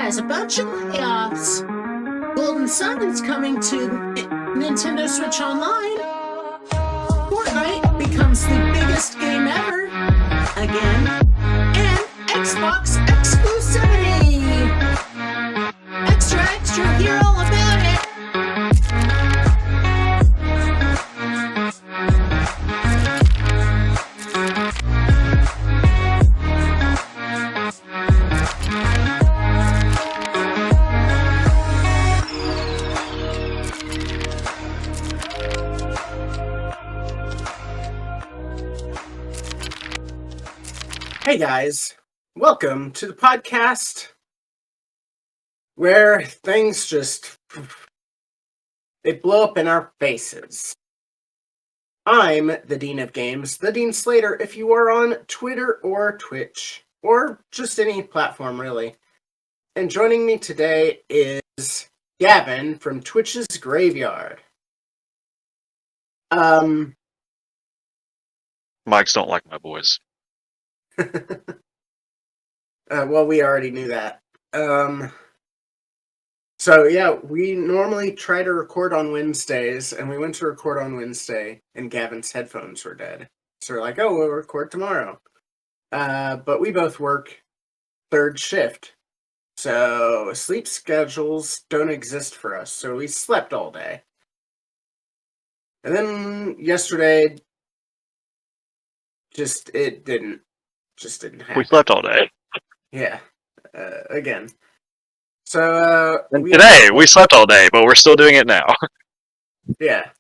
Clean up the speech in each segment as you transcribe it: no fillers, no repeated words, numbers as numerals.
has a bunch of layoffs. Golden Sun is coming to Nintendo Switch Online. Fortnite becomes the biggest game ever, again. And Xbox exclusivity. Extra, extra, hear all about it. Hey guys, welcome to the podcast where things just, they blow up in our faces. I'm the Dean of Games, the Dean Slater, if you are on Twitter or Twitch, or just any platform really. And joining me today is Gavin from Twitch's Graveyard. Mics don't like my boys. Well, we already knew that. So yeah, we normally try to record on Wednesdays, and we went to record on Wednesday, and Gavin's headphones were dead. So we're like, oh, we'll record tomorrow. But we both work third shift, so sleep schedules don't exist for us, so we slept all day. And then yesterday, it didn't happen. We slept all day. Yeah, again. So, Today, we slept all day, but we're still doing it now. Yeah.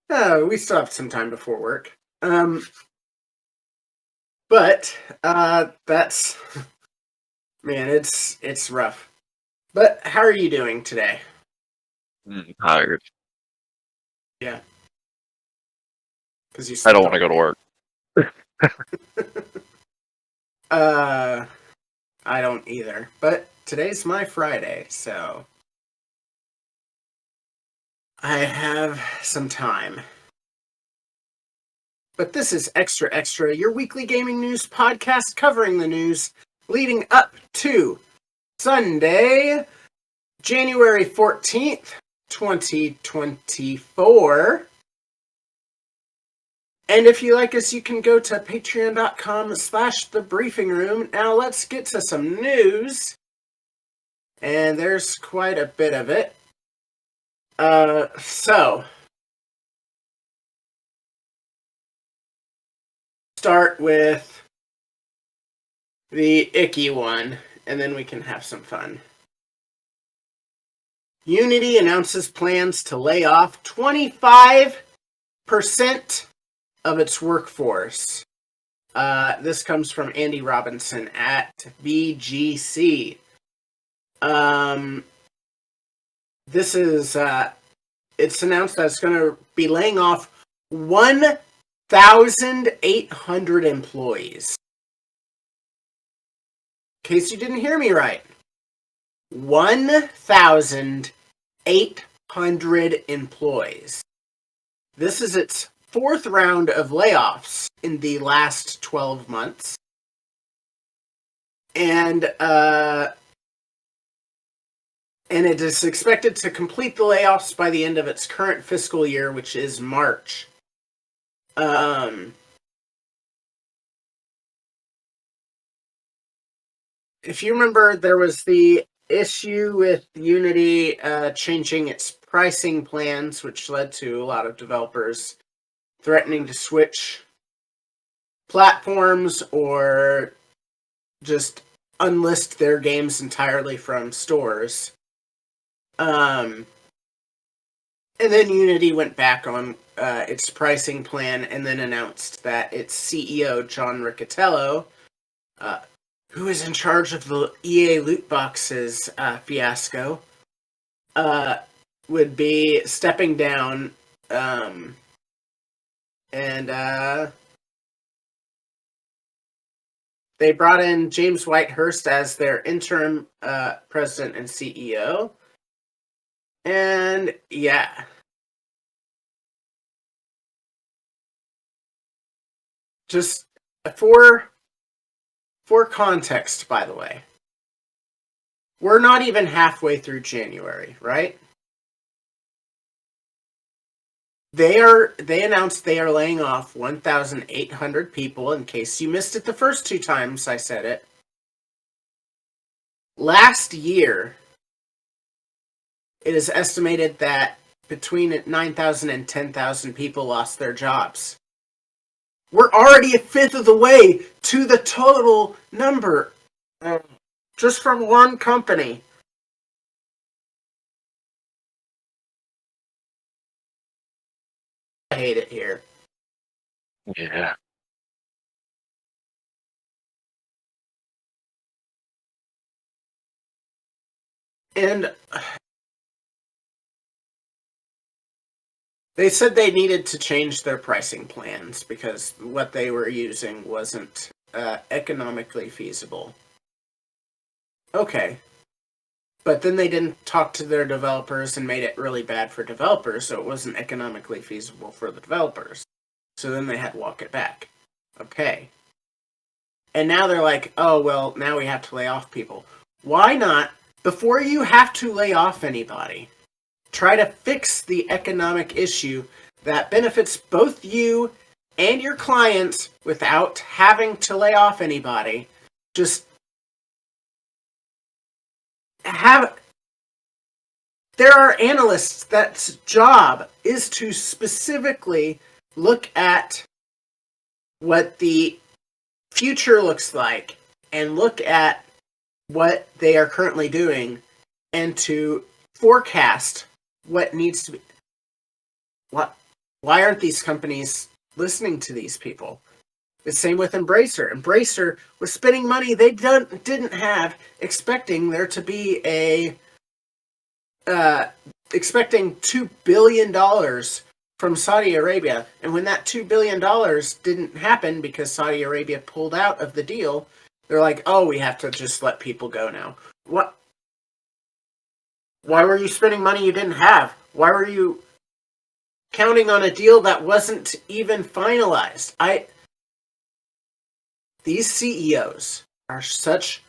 We still have some time before work. But, that's... Man, it's rough. But, how are you doing today? Tired. Yeah. Because you I don't want to go to work. I don't either. But today's my Friday, so I have some time. But this is Extra Extra, your weekly gaming news podcast covering the news leading up to Sunday, January 14th, 2024. And if you like us, you can go to patreon.com/thebriefingroom. Now let's get to some news. And there's quite a bit of it. So start with the icky one, and then we can have some fun. Unity announces plans to lay off 25% of its workforce. This comes from Andy Robinson at VGC. This is, it's announced that it's going to be laying off 1,800 employees. In case you didn't hear me right. 1,800 employees. This is its fourth round of layoffs in the last 12 months. And it is expected to complete the layoffs by the end of its current fiscal year, which is March. If you remember, there was the issue with Unity changing its pricing plans, which led to a lot of developers threatening to switch platforms or just unlist their games entirely from stores. And then Unity went back on its pricing plan and then announced that its CEO, John Riccitiello, who is in charge of the EA loot boxes fiasco, would be stepping down, and they brought in James Whitehurst as their interim president and CEO. And yeah. Just for context, by the way. we're not even halfway through January, right? They announced they are laying off 1,800 people, in case you missed it the first 2 times I said it. Last year, it is estimated that between 9,000 and 10,000 people lost their jobs. We're already a fifth of the way to the total number, just from one company. I hate it here. Yeah. And they said they needed to change their pricing plans because what they were using wasn't economically feasible. Okay. But then they didn't talk to their developers and made it really bad for developers, so it wasn't economically feasible for the developers. So then they had to walk it back. Okay. And now they're like, oh, well, now we have to lay off people. Why not, before you have to lay off anybody, try to fix the economic issue that benefits both you and your clients without having to lay off anybody? Just have... There are analysts that's job is to specifically look at what the future looks like and look at what they are currently doing and to forecast what needs to be. Why aren't these companies listening to these people? The same with Embracer. Embracer was spending money they didn't have, expecting there to be expecting $2 billion from Saudi Arabia. And when that $2 billion didn't happen because Saudi Arabia pulled out of the deal, they're like, oh, we have to just let people go now. What? Why were you spending money you didn't have? Why were you counting on a deal that wasn't even finalized? These CEOs are such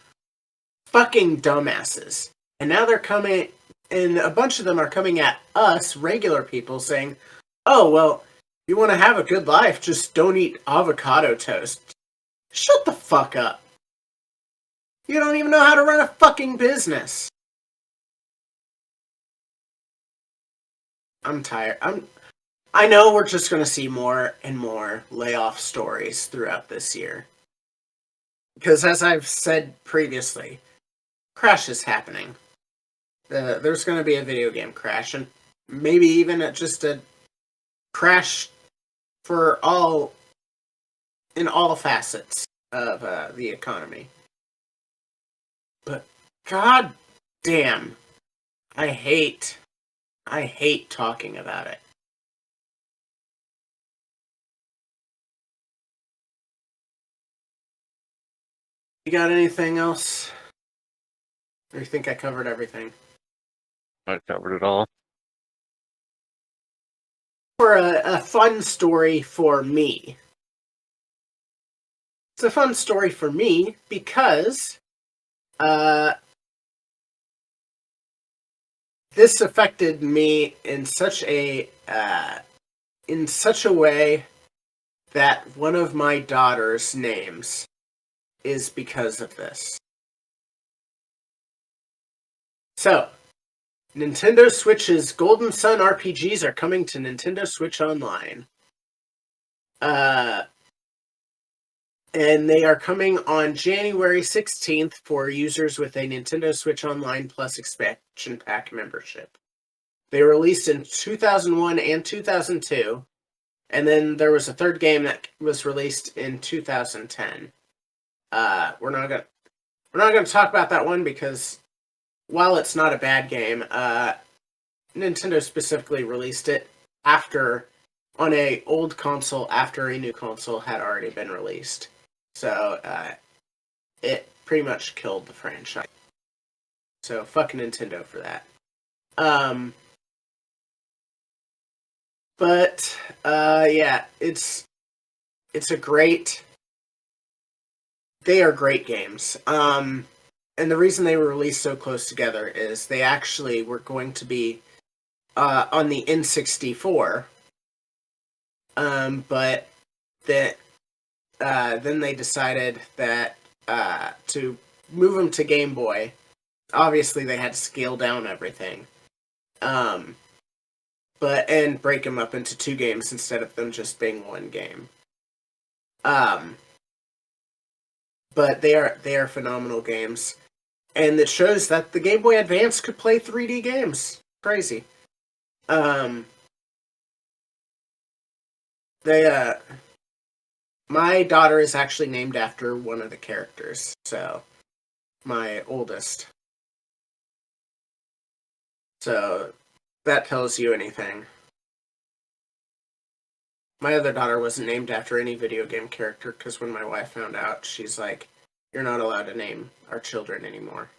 fucking dumbasses. And now they're coming, and a bunch of them are coming at us, regular people, saying, oh, well, you want to have a good life, just don't eat avocado toast. Shut the fuck up. You don't even know how to run a fucking business. I'm tired. I know we're just going to see more and more layoff stories throughout this year. Because as I've said previously, crash is happening. There's going to be a video game crash, and maybe even just a crash for in all facets of the economy. But god damn, I hate talking about it. You got anything else? Or you think I covered everything? I covered it all. For a fun story for me. It's a fun story for me because this affected me in such a way that one of my daughter's names is because of this. So, Nintendo Switch's Golden Sun RPGs are coming to Nintendo Switch Online. And they are coming on January 16th for users with a Nintendo Switch Online Plus expansion pack membership. They were released in 2001 and 2002, and then there was a third game that was released in 2010. We're not gonna talk about that one because while it's not a bad game, Nintendo specifically released it on a old console after a new console had already been released. So it pretty much killed the franchise. So fuck Nintendo for that. But yeah, it's a great. They are great games. and the reason they were released so close together is they actually were going to be on the N64, but that then they decided that to move them to Game Boy. Obviously, they had to scale down everything, and break them up into 2 games instead of them just being 1 game. But they are phenomenal games, and it shows that the Game Boy Advance could play 3D games. Crazy. They my daughter is actually named after one of the characters, so my oldest. So that tells you anything. My other daughter wasn't named after any video game character because when my wife found out, she's like, "You're not allowed to name our children anymore."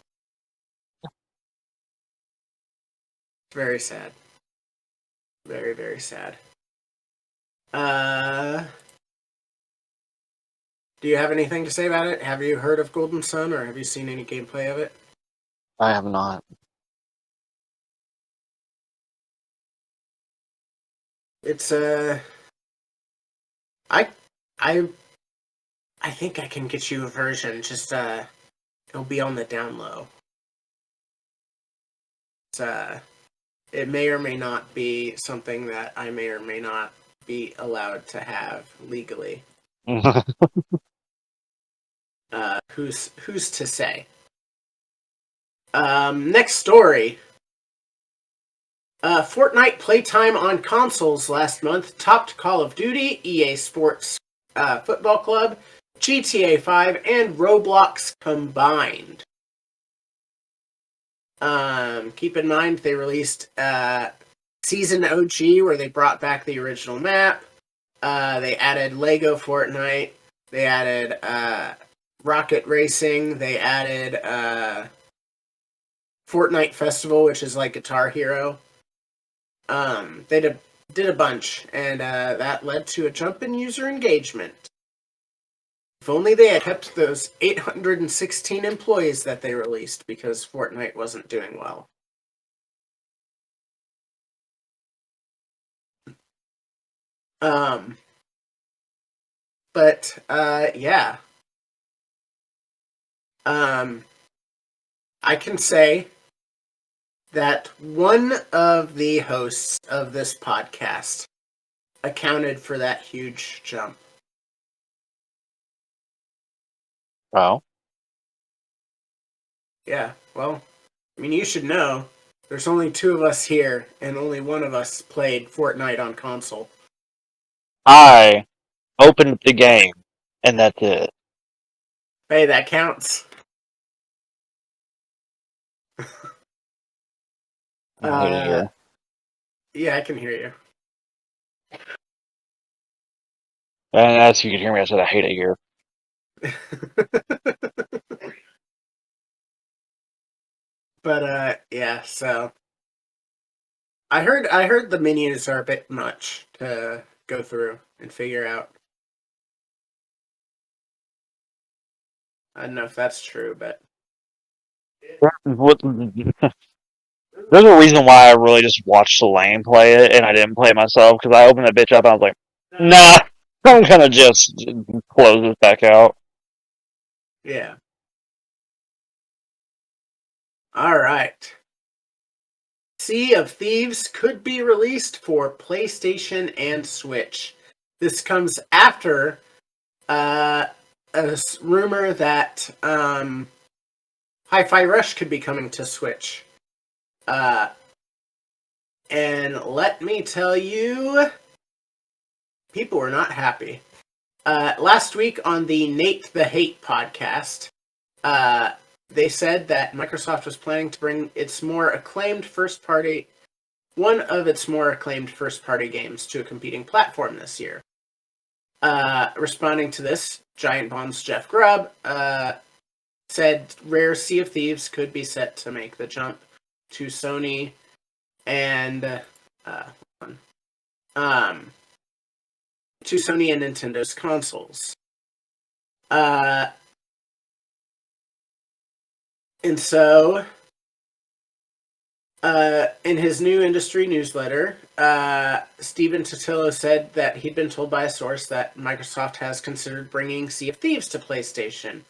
Very sad. Very, very sad. Do you have anything to say about it? Have you heard of Golden Sun, or have you seen any gameplay of it? I have not. It's I I I think I can get you a version. Just it'll be on the down low. It's it may or may not be something that I may or may not be allowed to have legally. Who's to say? Next story. Fortnite playtime on consoles last month topped Call of Duty, EA Sports Football Club, GTA 5, and Roblox combined. Keep in mind they released Season OG, where they brought back the original map. They added Lego Fortnite. They added Rocket Racing. They added Fortnite Festival, which is like Guitar Hero. They did a bunch, and that led to a jump in user engagement. If only they had kept those 816 employees that they released, because Fortnite wasn't doing well. Yeah. I can say that one of the hosts of this podcast accounted for that huge jump. Wow. Yeah, well, I mean, you should know. There's only 2 of us here, and only one of us played Fortnite on console. I opened the game, and that's it. Hey, that counts. I hate it here. Yeah, I can hear you. And as you can hear me, I said I hate it here. But yeah, so I heard the menus are a bit much to go through and figure out. I don't know if that's true, but There's a reason why I really just watched Lane play it, and I didn't play it myself, because I opened that bitch up and I was like, nah, I'm gonna just close this back out. yeah. All right. Sea of Thieves could be released for PlayStation and Switch. This comes after a rumor that Hi-Fi Rush could be coming to Switch. And let me tell you, people were not happy. Last week on the Nate the Hate podcast, they said that Microsoft was planning to bring one of its more acclaimed first-party games to a competing platform this year. Responding to this, Giant Bomb's Jeff Grubb said Rare Sea of Thieves could be set to make the jump to Sony and Nintendo's consoles. And so, in his new industry newsletter, Stephen Totilo said that he'd been told by a source that Microsoft has considered bringing Sea of Thieves to PlayStation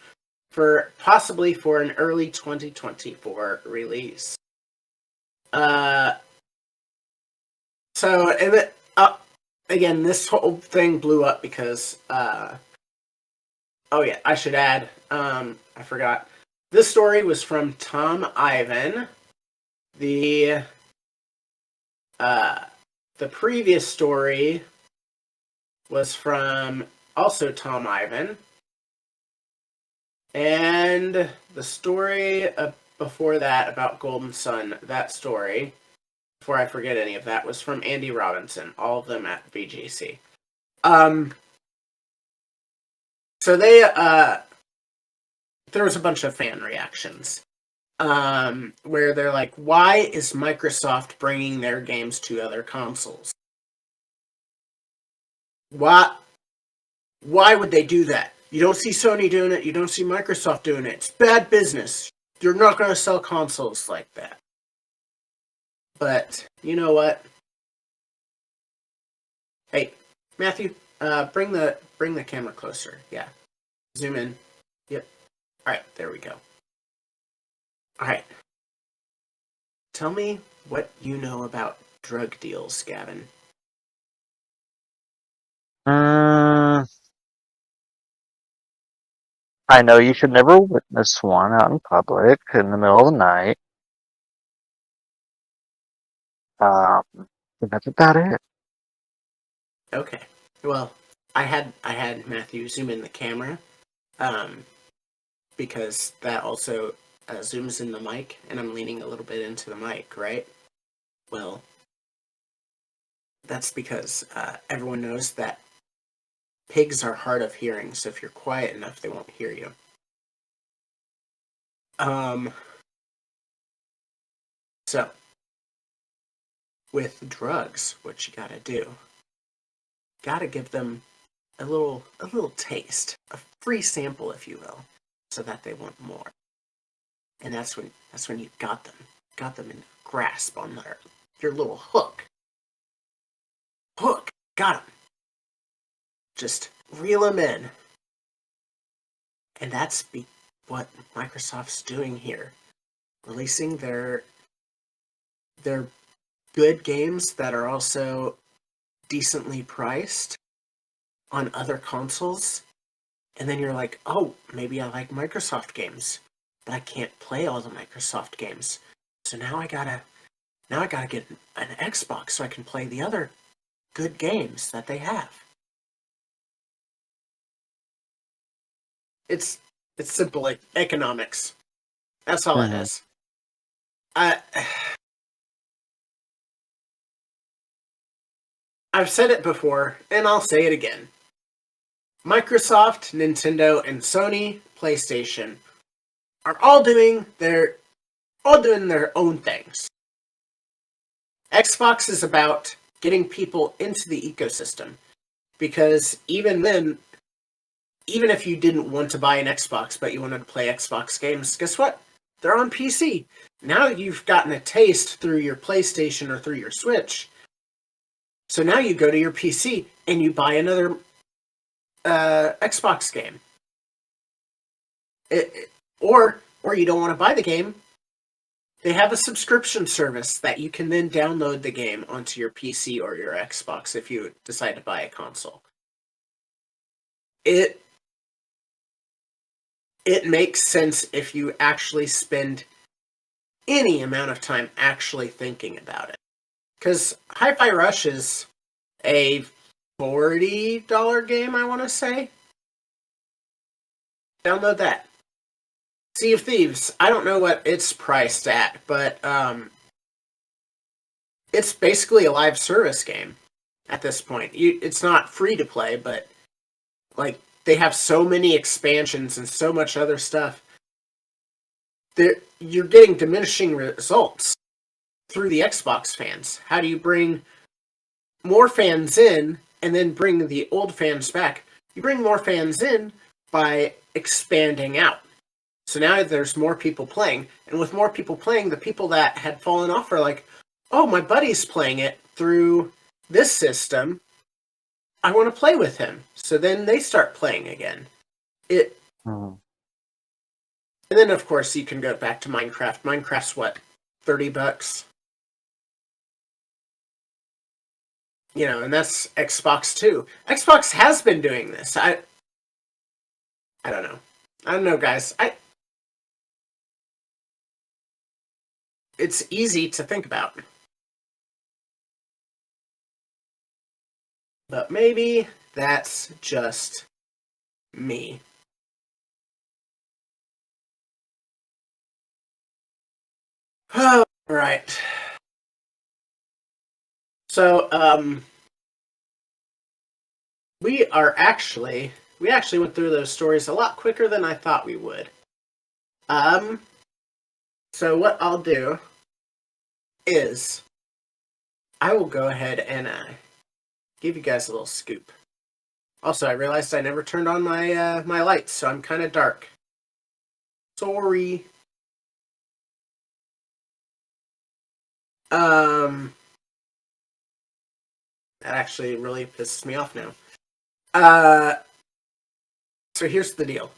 possibly for an early 2024 release. So, and again, this whole thing blew up because, oh yeah, I should add, I forgot. This story was from Tom Ivan. The previous story was from also Tom Ivan. And the story before that about Golden Sun, that story, before I forget any of that, was from Andy Robinson, all of them at VGC. So there was a bunch of fan reactions, where they're like, why is Microsoft bringing their games to other consoles? Why would they do that? You don't see Sony doing it, you don't see Microsoft doing it. It's bad business. You're not going to sell consoles like that. But, you know what? Hey, Matthew, bring the camera closer. Yeah. Zoom in. Yep. Alright, there we go. Alright. Tell me what you know about drug deals, Gavin. I know you should never witness one out in public in the middle of the night. But that's about it. Okay. Well, I had Matthew zoom in the camera, because that also zooms in the mic, and I'm leaning a little bit into the mic, right? Well, that's because everyone knows that pigs are hard of hearing, so if you're quiet enough, they won't hear you. So, with drugs, what you gotta do, gotta give them a little taste, a free sample, if you will, so that they want more. And that's when you got them in grasp on your little hook. Got them. Just reel them in. And that's what Microsoft's doing here. Releasing their good games that are also decently priced on other consoles. And then you're like, oh, maybe I like Microsoft games, but I can't play all the Microsoft games. So now I gotta get an Xbox so I can play the other good games that they have. It's simple, like economics. That's all it is. I've said it before, and I'll say it again. Microsoft, Nintendo, and Sony, PlayStation are all doing their own things. Xbox is about getting people into the ecosystem, because even then, even if you didn't want to buy an Xbox but you wanted to play Xbox games, guess what? They're on PC. Now you've gotten a taste through your PlayStation or through your Switch. So now you go to your PC and you buy another Xbox game. Or you don't want to buy the game. They have a subscription service that you can then download the game onto your PC or your Xbox if you decide to buy a console. It makes sense if you actually spend any amount of time actually thinking about it. Because Hi-Fi Rush is a $40 game, I want to say. Download that. Sea of Thieves, I don't know what it's priced at, but it's basically a live service game at this point. It's not free to play, but like they have so many expansions and so much other stuff. You're getting diminishing results through the Xbox fans. How do you bring more fans in and then bring the old fans back? You bring more fans in by expanding out. So now there's more people playing, and with more people playing, the people that had fallen off are like, oh, my buddy's playing it through this system. I want to play with him. So then they start playing again. And then, of course, you can go back to Minecraft. Minecraft's what, $30? And that's Xbox too. Xbox has been doing this. I don't know. I don't know, guys. It's easy to think about. But maybe that's just me. All right. So, we actually went through those stories a lot quicker than I thought we would. So what I'll do is I will go ahead and give you guys a little scoop. Also, I realized I never turned on my my lights, so I'm kind of dark. Sorry. That actually really pisses me off now. So here's the deal.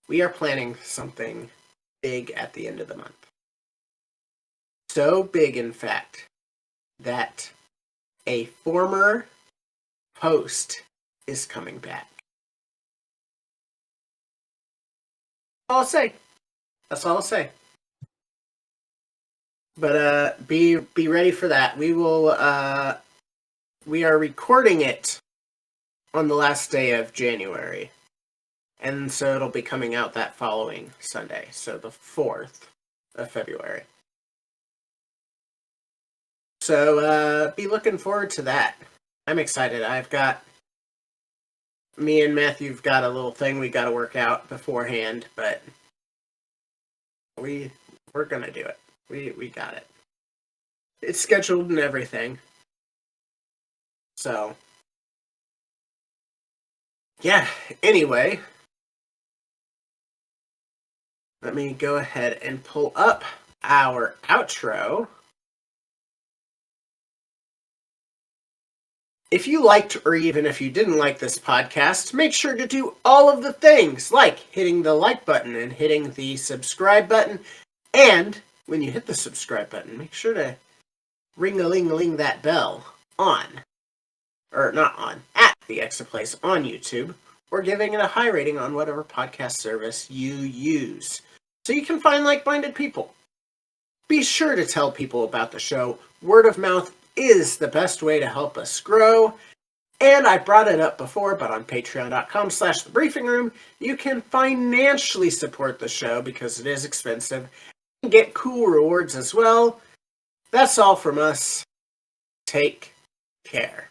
We are planning something big at the end of the month. So big, in fact, that a former host is coming back. All I'll say. That's all I'll say. But be ready for that. We are recording it on the last day of January. And so it'll be coming out that following Sunday, so the 4th of February. So be looking forward to that. I'm excited. Me and Matthew've got a little thing we got to work out beforehand, but we're gonna do it. We got it. It's scheduled and everything. So yeah. Anyway, let me go ahead and pull up our outro. If you liked, or even if you didn't like this podcast, make sure to do all of the things, like hitting the like button and hitting the subscribe button. And when you hit the subscribe button, make sure to ring-a-ling-a-ling that bell at the XofPlays on YouTube, or giving it a high rating on whatever podcast service you use, so you can find like-minded people. Be sure to tell people about the show. Word of mouth is the best way to help us grow. And I brought it up before, but on patreon.com/thebriefingroom, you can financially support the show because it is expensive and get cool rewards as well. That's all from us. Take care.